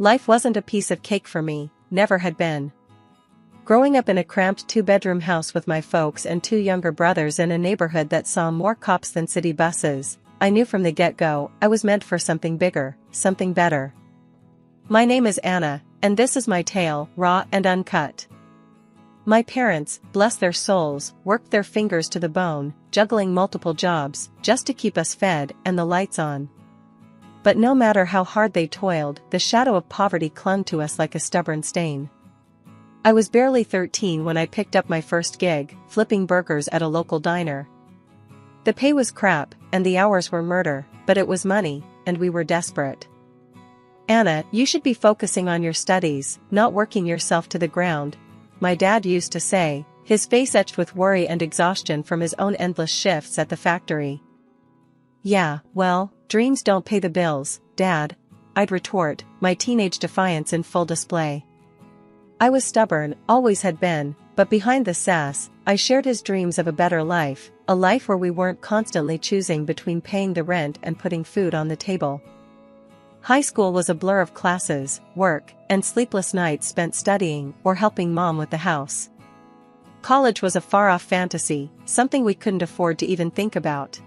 Life wasn't a piece of cake for me, never had been. Growing up in a cramped two-bedroom house with my folks and two younger brothers in a neighborhood that saw more cops than city buses, I knew from the get-go I was meant for something bigger, something better. My name is Anna, and this is my tale, raw and uncut. My parents, bless their souls, worked their fingers to the bone, juggling multiple jobs, just to keep us fed and the lights on. But no matter how hard they toiled, the shadow of poverty clung to us like a stubborn stain. I was barely 13 when I picked up my first gig, flipping burgers at a local diner. The pay was crap, and the hours were murder, but it was money, and we were desperate. "Anna, you should be focusing on your studies, not working yourself to the ground," my dad used to say, his face etched with worry and exhaustion from his own endless shifts at the factory. "Yeah, well, dreams don't pay the bills, Dad," I'd retort, my teenage defiance in full display. I was stubborn, always had been, but behind the sass, I shared his dreams of a better life, a life where we weren't constantly choosing between paying the rent and putting food on the table. High school was a blur of classes, work, and sleepless nights spent studying or helping Mom with the house. College was a far-off fantasy, something we couldn't afford to even think about.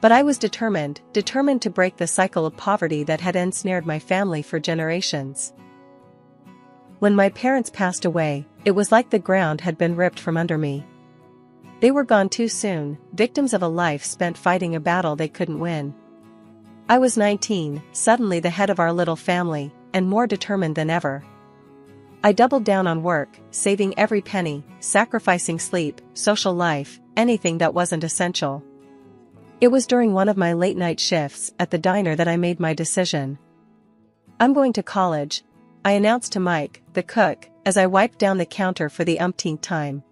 But I was determined to break the cycle of poverty that had ensnared my family for generations. When my parents passed away, it was like the ground had been ripped from under me. They were gone too soon, victims of a life spent fighting a battle they couldn't win. I was 19, suddenly the head of our little family, and more determined than ever. I doubled down on work, saving every penny, sacrificing sleep, social life, anything that wasn't essential. It was during one of my late-night shifts at the diner that I made my decision. "I'm going to college," I announced to Mike, the cook, as I wiped down the counter for the umpteenth time.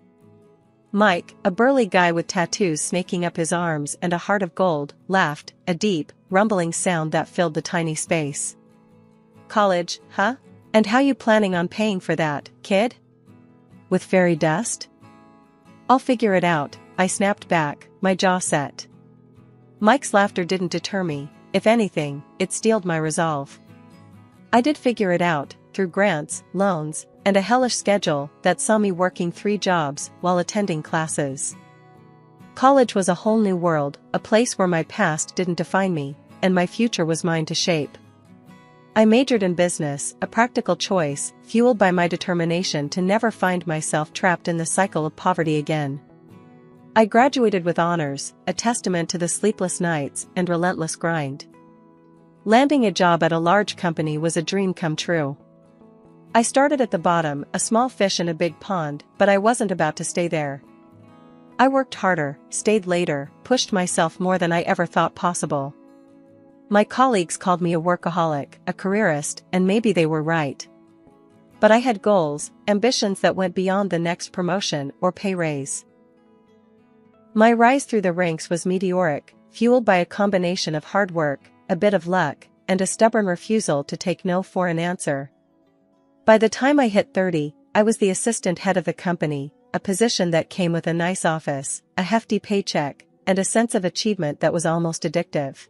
Mike, a burly guy with tattoos snaking up his arms and a heart of gold, laughed, a deep, rumbling sound that filled the tiny space. "College, huh? And how you planning on paying for that, kid? With fairy dust?" "I'll figure it out," I snapped back, my jaw set. Mike's laughter didn't deter me, if anything, it steeled my resolve. I did figure it out, through grants, loans, and a hellish schedule that saw me working 3 jobs while attending classes. College was a whole new world, a place where my past didn't define me, and my future was mine to shape. I majored in business, a practical choice, fueled by my determination to never find myself trapped in the cycle of poverty again. I graduated with honors, a testament to the sleepless nights and relentless grind. Landing a job at a large company was a dream come true. I started at the bottom, a small fish in a big pond, but I wasn't about to stay there. I worked harder, stayed later, pushed myself more than I ever thought possible. My colleagues called me a workaholic, a careerist, and maybe they were right. But I had goals, ambitions that went beyond the next promotion or pay raise. My rise through the ranks was meteoric, fueled by a combination of hard work, a bit of luck, and a stubborn refusal to take no for an answer. By the time I hit 30, I was the assistant head of the company, a position that came with a nice office, a hefty paycheck, and a sense of achievement that was almost addictive.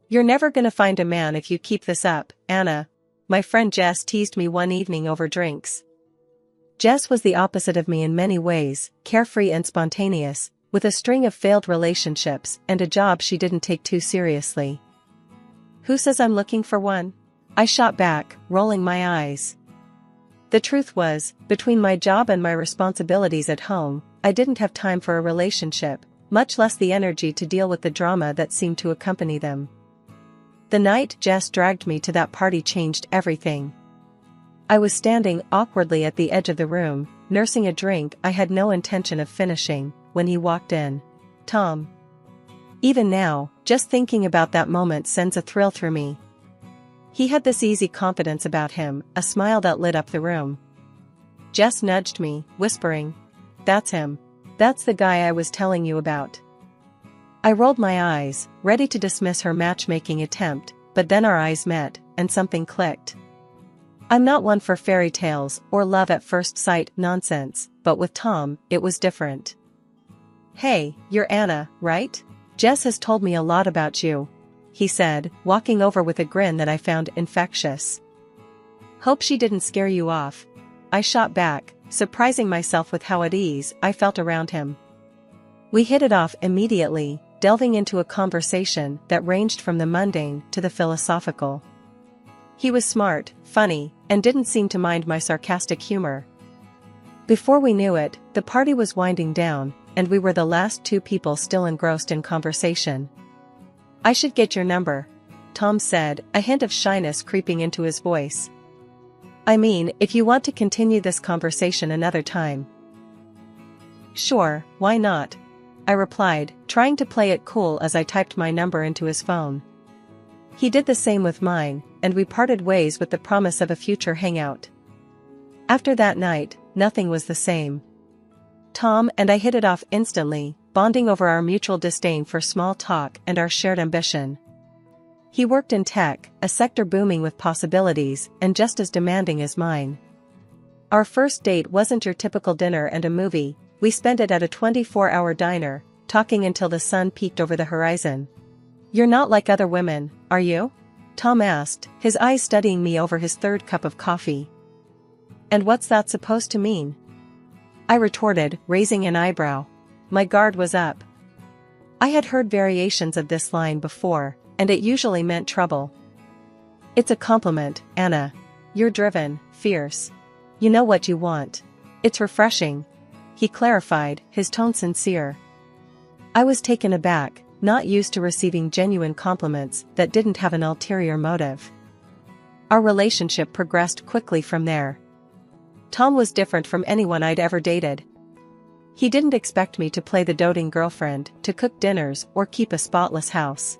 "You're never gonna find a man if you keep this up, Anna," my friend Jess teased me one evening over drinks. Jess was the opposite of me in many ways, carefree and spontaneous, with a string of failed relationships and a job she didn't take too seriously. "Who says I'm looking for one?" I shot back, rolling my eyes. The truth was, between my job and my responsibilities at home, I didn't have time for a relationship, much less the energy to deal with the drama that seemed to accompany them. The night Jess dragged me to that party changed everything. I was standing awkwardly at the edge of the room, nursing a drink I had no intention of finishing, when he walked in. Tom. Even now, just thinking about that moment sends a thrill through me. He had this easy confidence about him, a smile that lit up the room. Jess nudged me, whispering, "That's him. That's the guy I was telling you about." I rolled my eyes, ready to dismiss her matchmaking attempt, but then our eyes met, and something clicked. I'm not one for fairy tales or love at first sight nonsense, but with Tom, it was different. "Hey, you're Anna, right? Jess has told me a lot about you," he said, walking over with a grin that I found infectious. Hope she didn't scare you off, I shot back, surprising myself with how at ease I felt around him. We hit it off immediately, delving into a conversation that ranged from the mundane to the philosophical. He was smart, funny, and didn't seem to mind my sarcastic humor. Before we knew it, the party was winding down, and we were the last two people still engrossed in conversation. "I should get your number," Tom said, a hint of shyness creeping into his voice. "I mean, if you want to continue this conversation another time." "Sure, why not?" I replied, trying to play it cool as I typed my number into his phone. He did the same with mine, and we parted ways with the promise of a future hangout. After that night, nothing was the same. Tom and I hit it off instantly, bonding over our mutual disdain for small talk and our shared ambition. He worked in tech, a sector booming with possibilities and just as demanding as mine. Our first date wasn't your typical dinner and a movie. We spent it at a 24-hour diner, talking until the sun peeked over the horizon. "You're not like other women, are you?" Tom asked, his eyes studying me over his third cup of coffee. "And what's that supposed to mean?" I retorted, raising an eyebrow. My guard was up. I had heard variations of this line before, and it usually meant trouble. "It's a compliment, Anna. You're driven, fierce. You know what you want. It's refreshing," he clarified, his tone sincere. I was taken aback, not used to receiving genuine compliments that didn't have an ulterior motive. Our relationship progressed quickly from there. Tom was different from anyone I'd ever dated. He didn't expect me to play the doting girlfriend, to cook dinners, or keep a spotless house.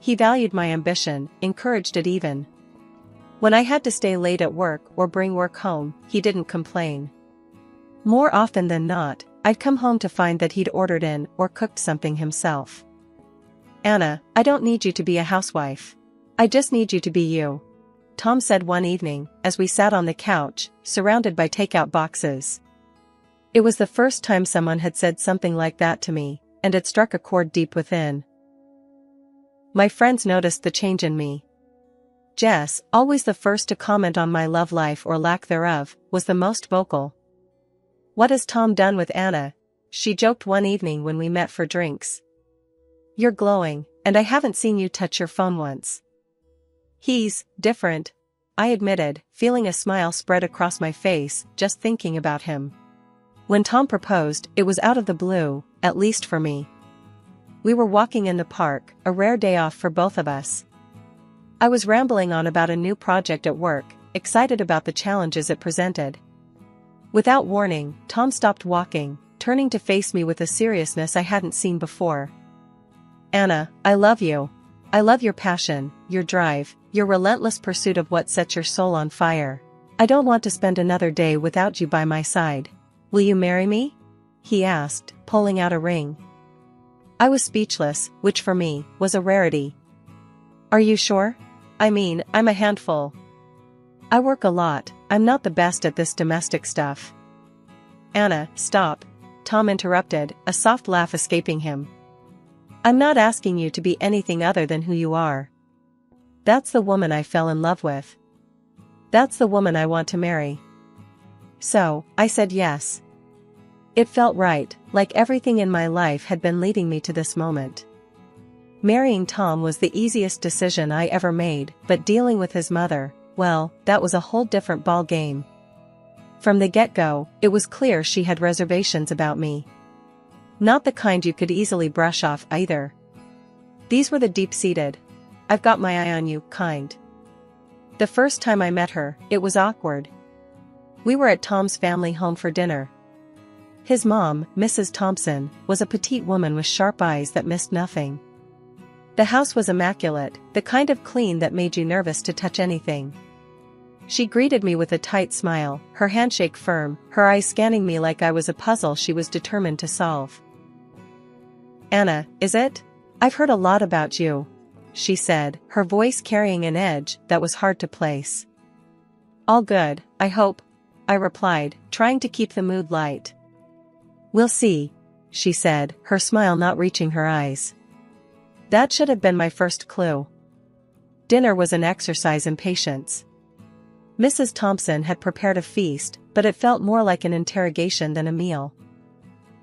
He valued my ambition, encouraged it even. When I had to stay late at work or bring work home, he didn't complain. More often than not, I'd come home to find that he'd ordered in or cooked something himself. "Anna, I don't need you to be a housewife. I just need you to be you," Tom said one evening, as we sat on the couch, surrounded by takeout boxes. It was the first time someone had said something like that to me, and it struck a chord deep within. My friends noticed the change in me. Jess, always the first to comment on my love life or lack thereof, was the most vocal. "What has Tom done with Anna?" she joked one evening when we met for drinks. "You're glowing, and I haven't seen you touch your phone once." "He's different," I admitted, feeling a smile spread across my face, just thinking about him. When Tom proposed, it was out of the blue, at least for me. We were walking in the park, a rare day off for both of us. I was rambling on about a new project at work, excited about the challenges it presented. Without warning, Tom stopped walking, turning to face me with a seriousness I hadn't seen before. "Anna, I love you. I love your passion, your drive, your relentless pursuit of what sets your soul on fire. I don't want to spend another day without you by my side. Will you marry me?" he asked, pulling out a ring. I was speechless, which for me, was a rarity. "Are you sure? I mean, I'm a handful. I work a lot, I'm not the best at this domestic stuff." "Anna, stop," Tom interrupted, a soft laugh escaping him. "I'm not asking you to be anything other than who you are. That's the woman I fell in love with. That's the woman I want to marry." So, I said yes. It felt right, like everything in my life had been leading me to this moment. Marrying Tom was the easiest decision I ever made, but dealing with his mother, well, that was a whole different ball game. From the get-go, it was clear she had reservations about me. Not the kind you could easily brush off either. These were the deep-seated, "I've got my eye on you" kind. The first time I met her, it was awkward. We were at Tom's family home for dinner. His mom, Mrs. Thompson, was a petite woman with sharp eyes that missed nothing. The house was immaculate, the kind of clean that made you nervous to touch anything. She greeted me with a tight smile, her handshake firm, her eyes scanning me like I was a puzzle she was determined to solve. "Anna, is it? I've heard a lot about you," she said, her voice carrying an edge that was hard to place. "All good, I hope," I replied, trying to keep the mood light. "We'll see," she said, her smile not reaching her eyes. That should have been my first clue. Dinner was an exercise in patience. Mrs. Thompson had prepared a feast, but it felt more like an interrogation than a meal.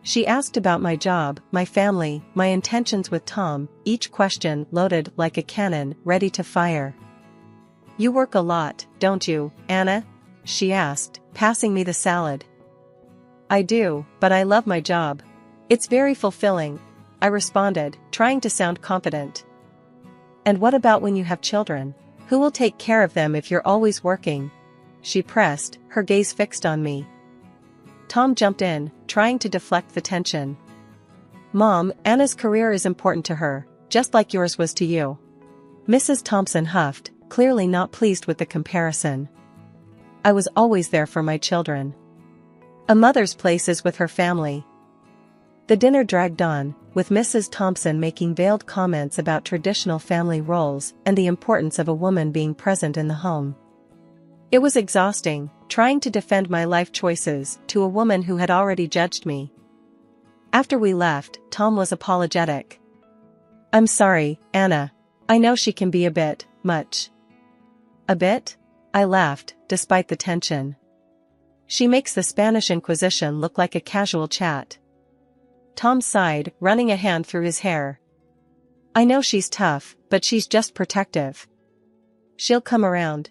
She asked about my job, my family, my intentions with Tom, each question loaded like a cannon, ready to fire. "You work a lot, don't you, Anna?" she asked, passing me the salad. "I do, but I love my job. It's very fulfilling," I responded, trying to sound confident. "And what about when you have children? Who will take care of them if you're always working?" she pressed, her gaze fixed on me. Tom jumped in, trying to deflect the tension. "Mom, Anna's career is important to her, just like yours was to you." Mrs. Thompson huffed, clearly not pleased with the comparison. "I was always there for my children. A mother's place is with her family." The dinner dragged on, with Mrs. Thompson making veiled comments about traditional family roles and the importance of a woman being present in the home. It was exhausting, trying to defend my life choices to a woman who had already judged me. After we left, Tom was apologetic. "I'm sorry, Anna. I know she can be a bit much." "A bit?" I laughed, despite the tension. "She makes the Spanish Inquisition look like a casual chat." Tom sighed, running a hand through his hair. "I know she's tough, but she's just protective. She'll come around."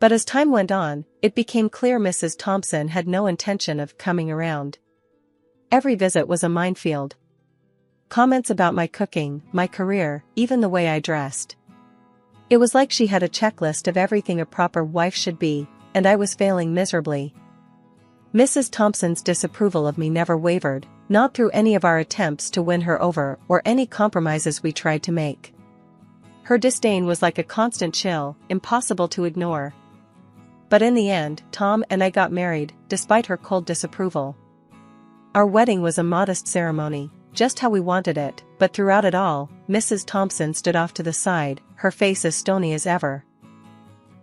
But as time went on, it became clear Mrs. Thompson had no intention of coming around. Every visit was a minefield. Comments about my cooking, my career, even the way I dressed. It was like she had a checklist of everything a proper wife should be, and I was failing miserably. Mrs. Thompson's disapproval of me never wavered, not through any of our attempts to win her over or any compromises we tried to make. Her disdain was like a constant chill, impossible to ignore. But in the end, Tom and I got married, despite her cold disapproval. Our wedding was a modest ceremony, just how we wanted it, but throughout it all, Mrs. Thompson stood off to the side, her face as stony as ever.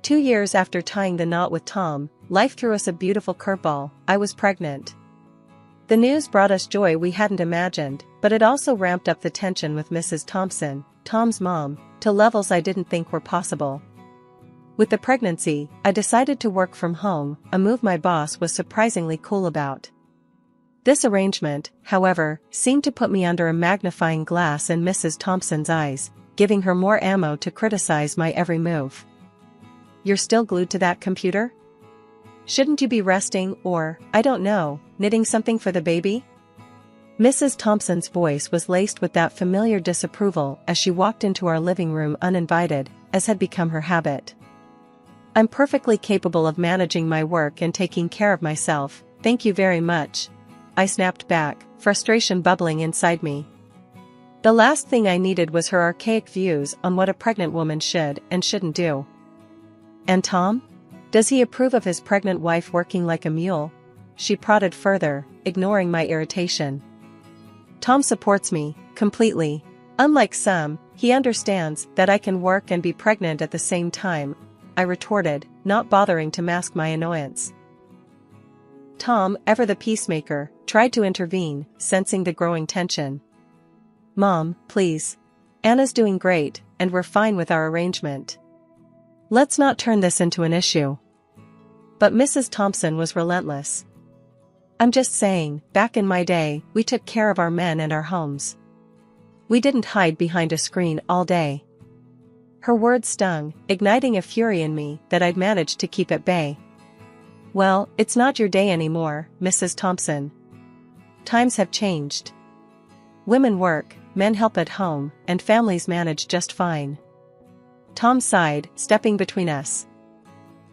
2 years after tying the knot with Tom, life threw us a beautiful curveball. I was pregnant. The news brought us joy we hadn't imagined, but it also ramped up the tension with Mrs. Thompson, Tom's mom, to levels I didn't think were possible. With the pregnancy, I decided to work from home, a move my boss was surprisingly cool about. This arrangement, however, seemed to put me under a magnifying glass in Mrs. Thompson's eyes, giving her more ammo to criticize my every move. "You're still glued to that computer? Shouldn't you be resting or, I don't know, knitting something for the baby?" Mrs. Thompson's voice was laced with that familiar disapproval as she walked into our living room uninvited, as had become her habit. "I'm perfectly capable of managing my work and taking care of myself, thank you very much," I snapped back, frustration bubbling inside me. The last thing I needed was her archaic views on what a pregnant woman should and shouldn't do. "And Tom? Does he approve of his pregnant wife working like a mule?" she prodded further, ignoring my irritation. "Tom supports me, completely. Unlike some, he understands that I can work and be pregnant at the same time," I retorted, not bothering to mask my annoyance. Tom, ever the peacemaker, tried to intervene, sensing the growing tension. "Mom, please. Anna's doing great, and we're fine with our arrangement. Let's not turn this into an issue." But Mrs. Thompson was relentless. "I'm just saying, back in my day, we took care of our men and our homes. We didn't hide behind a screen all day." Her words stung, igniting a fury in me that I'd managed to keep at bay. "Well, it's not your day anymore, Mrs. Thompson. Times have changed. Women work, men help at home, and families manage just fine." Tom sighed, stepping between us.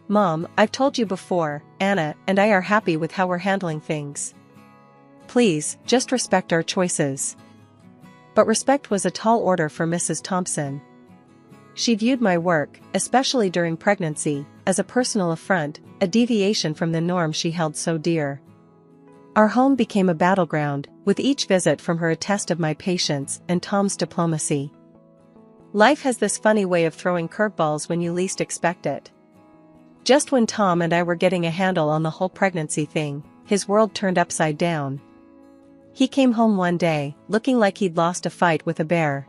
"Mom, I've told you before, Anna and I are happy with how we're handling things. Please, just respect our choices." But respect was a tall order for Mrs. Thompson. She viewed my work, especially during pregnancy, as a personal affront, a deviation from the norm she held so dear. Our home became a battleground, with each visit from her a test of my patience and Tom's diplomacy. Life has this funny way of throwing curveballs when you least expect it. Just when Tom and I were getting a handle on the whole pregnancy thing, his world turned upside down. He came home one day, looking like he'd lost a fight with a bear.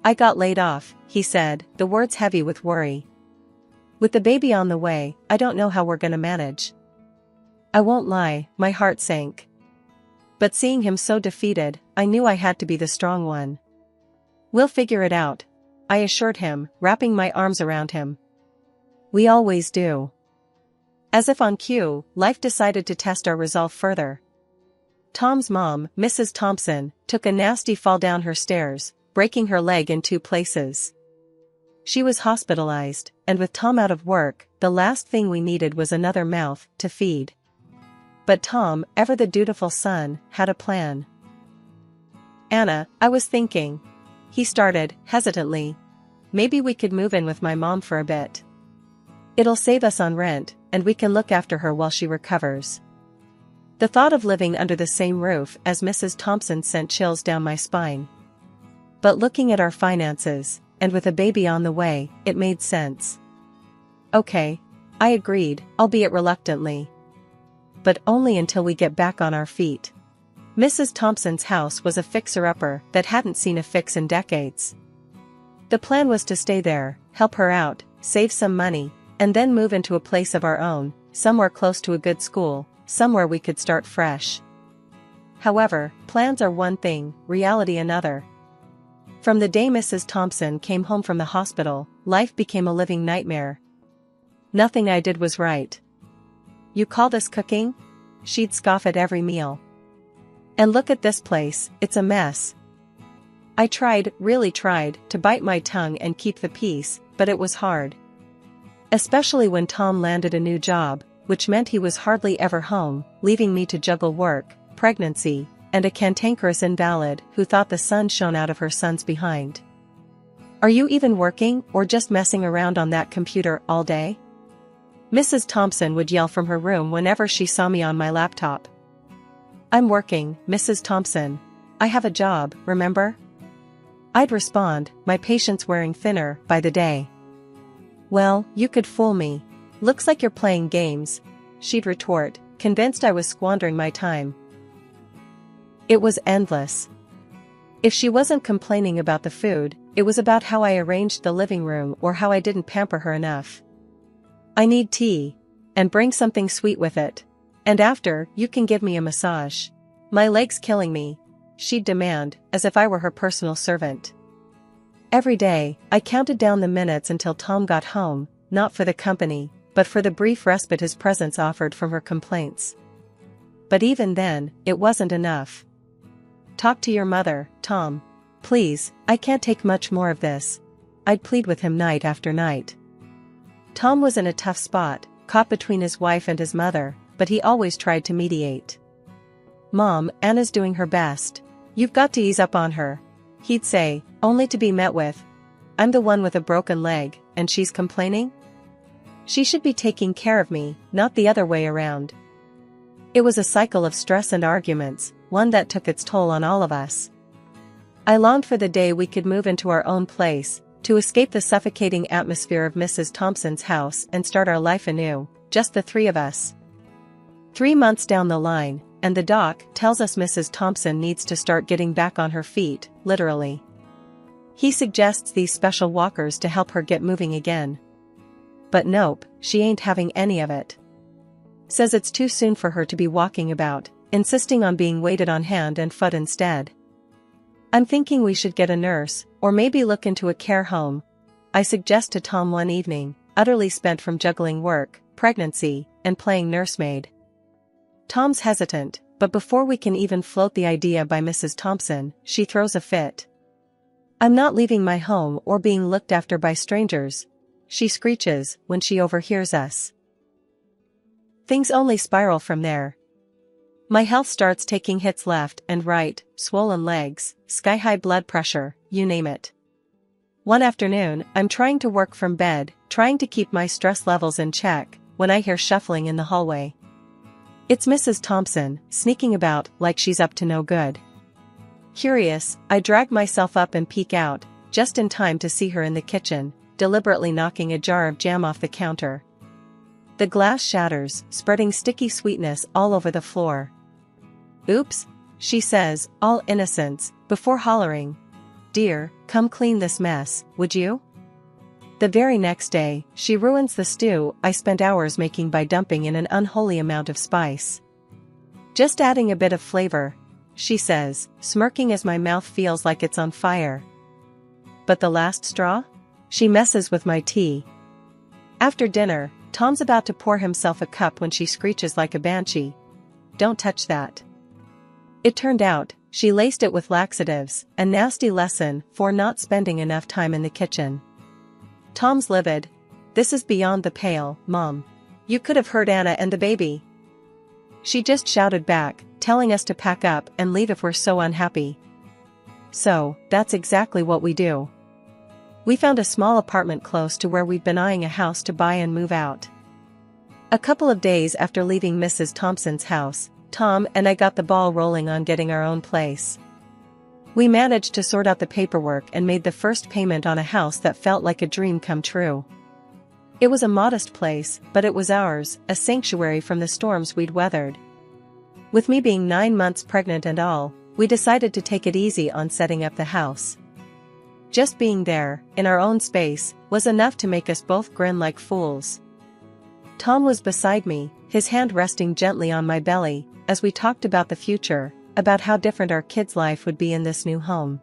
"I got laid off," he said, the words heavy with worry. With the baby on the way, I don't know how we're gonna manage. I won't lie, my heart sank. But seeing him so defeated, I knew I had to be the strong one. We'll figure it out, I assured him, wrapping my arms around him. We always do. As if on cue, life decided to test our resolve further. Tom's mom, Mrs. Thompson, took a nasty fall down her stairs, breaking her leg in 2 places. She was hospitalized, and with Tom out of work, the last thing we needed was another mouth to feed. But Tom, ever the dutiful son, had a plan. Anna, I was thinking. He started, hesitantly. Maybe we could move in with my mom for a bit. It'll save us on rent, and we can look after her while she recovers. The thought of living under the same roof as Mrs. Thompson sent chills down my spine. But looking at our finances, and with a baby on the way, it made sense. Okay, I agreed, albeit reluctantly. But only until we get back on our feet. Mrs. Thompson's house was a fixer-upper that hadn't seen a fix in decades. The plan was to stay there, help her out, save some money, and then move into a place of our own, somewhere close to a good school, somewhere we could start fresh. However, plans are one thing, reality another. From the day Mrs. Thompson came home from the hospital, life became a living nightmare. Nothing I did was right. You call this cooking? She'd scoff at every meal. And look at this place, it's a mess. I tried, really tried, to bite my tongue and keep the peace, but it was hard. Especially when Tom landed a new job, which meant he was hardly ever home, leaving me to juggle work, pregnancy, and a cantankerous invalid who thought the sun shone out of her son's behind. Are you even working, or just messing around on that computer all day? Mrs. Thompson would yell from her room whenever she saw me on my laptop. I'm working, Mrs. Thompson. I have a job, remember? I'd respond, my patience wearing thinner by the day. Well, you could fool me. Looks like you're playing games, she'd retort, convinced I was squandering my time. It was endless. If she wasn't complaining about the food, it was about how I arranged the living room or how I didn't pamper her enough. I need tea. And bring something sweet with it. And after, you can give me a massage. My leg's killing me, she'd demand, as if I were her personal servant. Every day, I counted down the minutes until Tom got home, not for the company, but for the brief respite his presence offered from her complaints. But even then, it wasn't enough. Talk to your mother, Tom. Please, I can't take much more of this. I'd plead with him night after night. Tom was in a tough spot, caught between his wife and his mother, but he always tried to mediate. Mom, Anna's doing her best. You've got to ease up on her, he'd say, only to be met with, I'm the one with a broken leg, and she's complaining? She should be taking care of me, not the other way around. It was a cycle of stress and arguments, one that took its toll on all of us. I longed for the day we could move into our own place, to escape the suffocating atmosphere of Mrs. Thompson's house and start our life anew, just the 3 of us. 3 months down the line, and the doc tells us Mrs. Thompson needs to start getting back on her feet, literally. He suggests these special walkers to help her get moving again. But nope, she ain't having any of it. Says it's too soon for her to be walking about, insisting on being waited on hand and foot instead. I'm thinking we should get a nurse, or maybe look into a care home, I suggest to Tom one evening, utterly spent from juggling work, pregnancy, and playing nursemaid. Tom's hesitant, but before we can even float the idea by Mrs. Thompson, she throws a fit. I'm not leaving my home or being looked after by strangers, she screeches when she overhears us. Things only spiral from there. My health starts taking hits left and right, swollen legs, sky-high blood pressure, you name it. One afternoon, I'm trying to work from bed, trying to keep my stress levels in check, when I hear shuffling in the hallway. It's Mrs. Thompson, sneaking about like she's up to no good. Curious, I drag myself up and peek out, just in time to see her in the kitchen, deliberately knocking a jar of jam off the counter. The glass shatters, spreading sticky sweetness all over the floor. Oops, she says, all innocence, before hollering. Dear, come clean this mess, would you? The very next day, she ruins the stew I spent hours making by dumping in an unholy amount of spice. "Just adding a bit of flavor," she says, smirking as my mouth feels like it's on fire. "But the last straw?" She messes with my tea. After dinner, Tom's about to pour himself a cup when she screeches like a banshee. "Don't touch that." It turned out, she laced it with laxatives, a nasty lesson for not spending enough time in the kitchen. Tom's livid. "This is beyond the pale, Mom. You could have heard Anna and the baby." She just shouted back, telling us to pack up and leave if we're so unhappy. So, that's exactly what we do. We found a small apartment close to where we'd been eyeing a house to buy and move out. A couple of days after leaving Mrs. Thompson's house, Tom and I got the ball rolling on getting our own place. We managed to sort out the paperwork and made the first payment on a house that felt like a dream come true. It was a modest place, but it was ours, a sanctuary from the storms we'd weathered. With me being 9 months pregnant and all, we decided to take it easy on setting up the house. Just being there, in our own space, was enough to make us both grin like fools. Tom was beside me, his hand resting gently on my belly, as we talked about the future, about how different our kids' life would be in this new home.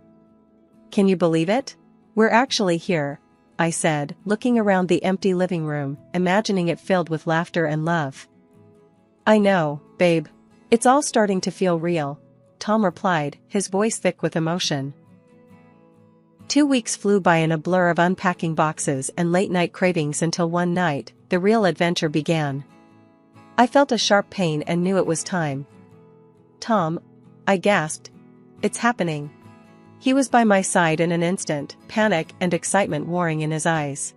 "Can you believe it? We're actually here," I said, looking around the empty living room, imagining it filled with laughter and love. "I know, babe. It's all starting to feel real," Tom replied, his voice thick with emotion. 2 weeks flew by in a blur of unpacking boxes and late-night cravings until one night, the real adventure began. I felt a sharp pain and knew it was time. "Tom," I gasped. "It's happening." He was by my side in an instant, panic and excitement warring in his eyes.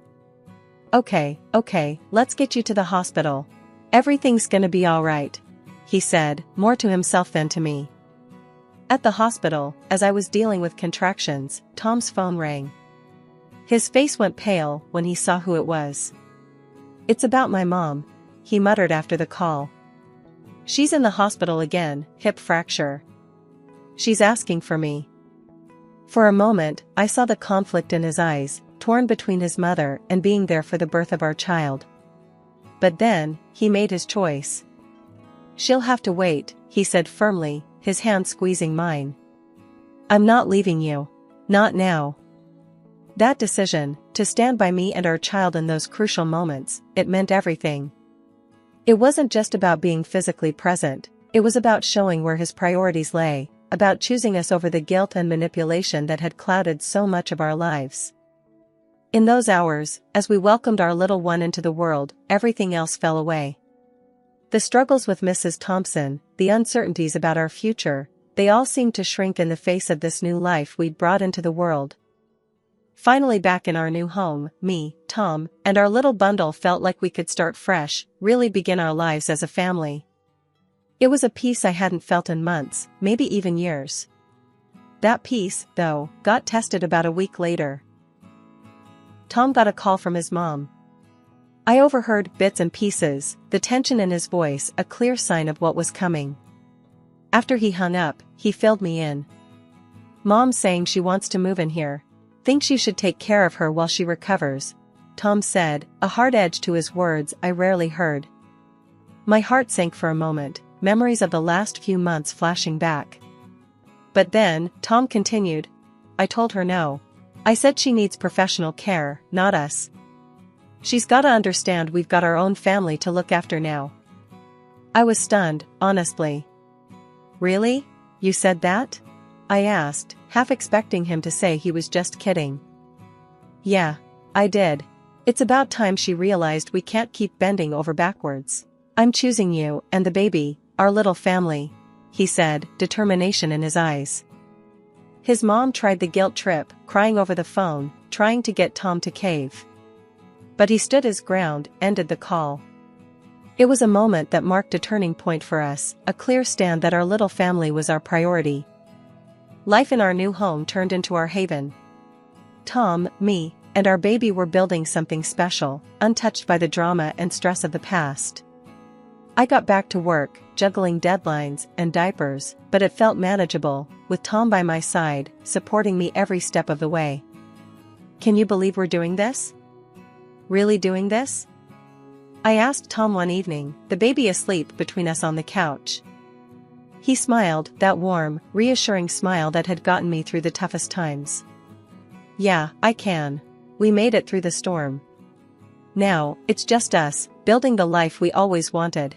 Okay, let's get you to the hospital. Everything's gonna be alright," he said, more to himself than to me. At the hospital, as I was dealing with contractions, Tom's phone rang. His face went pale when he saw who it was. "It's about my mom," he muttered after the call. "She's in the hospital again, hip fracture. She's asking for me." For a moment, I saw the conflict in his eyes, torn between his mother and being there for the birth of our child. But then, he made his choice. "She'll have to wait," he said firmly, his hand squeezing mine. "I'm not leaving you. Not now." That decision, to stand by me and our child in those crucial moments, it meant everything. It wasn't just about being physically present, it was about showing where his priorities lay, about choosing us over the guilt and manipulation that had clouded so much of our lives. In those hours, as we welcomed our little one into the world, everything else fell away. The struggles with Mrs. Thompson, the uncertainties about our future, they all seemed to shrink in the face of this new life we'd brought into the world. Finally back in our new home, me, Tom, and our little bundle felt like we could start fresh, really begin our lives as a family. It was a peace I hadn't felt in months, maybe even years. That peace, though, got tested about a week later. Tom got a call from his mom. I overheard bits and pieces, the tension in his voice a clear sign of what was coming. After he hung up, he filled me in. "Mom's saying she wants to move in here. Thinks you should take care of her while she recovers," Tom said, a hard edge to his words I rarely heard. My heart sank for a moment, memories of the last few months flashing back. But then, Tom continued. "I told her no. I said she needs professional care, not us. She's gotta understand we've got our own family to look after now." I was stunned, honestly. "Really? You said that?" I asked, half expecting him to say he was just kidding. "Yeah, I did. It's about time she realized we can't keep bending over backwards. I'm choosing you and the baby, our little family," he said, determination in his eyes. His mom tried the guilt trip, crying over the phone, trying to get Tom to cave. But he stood his ground, ended the call. It was a moment that marked a turning point for us, a clear stand that our little family was our priority. Life in our new home turned into our haven. Tom, me, and our baby were building something special, untouched by the drama and stress of the past. I got back to work, juggling deadlines and diapers, but it felt manageable, with Tom by my side, supporting me every step of the way. "Can you believe we're doing this?" really doing this?" I asked Tom one evening, the baby asleep between us on the couch. He smiled, that warm, reassuring smile that had gotten me through the toughest times. "Yeah, I can. We made it through the storm. Now, it's just us, building the life we always wanted."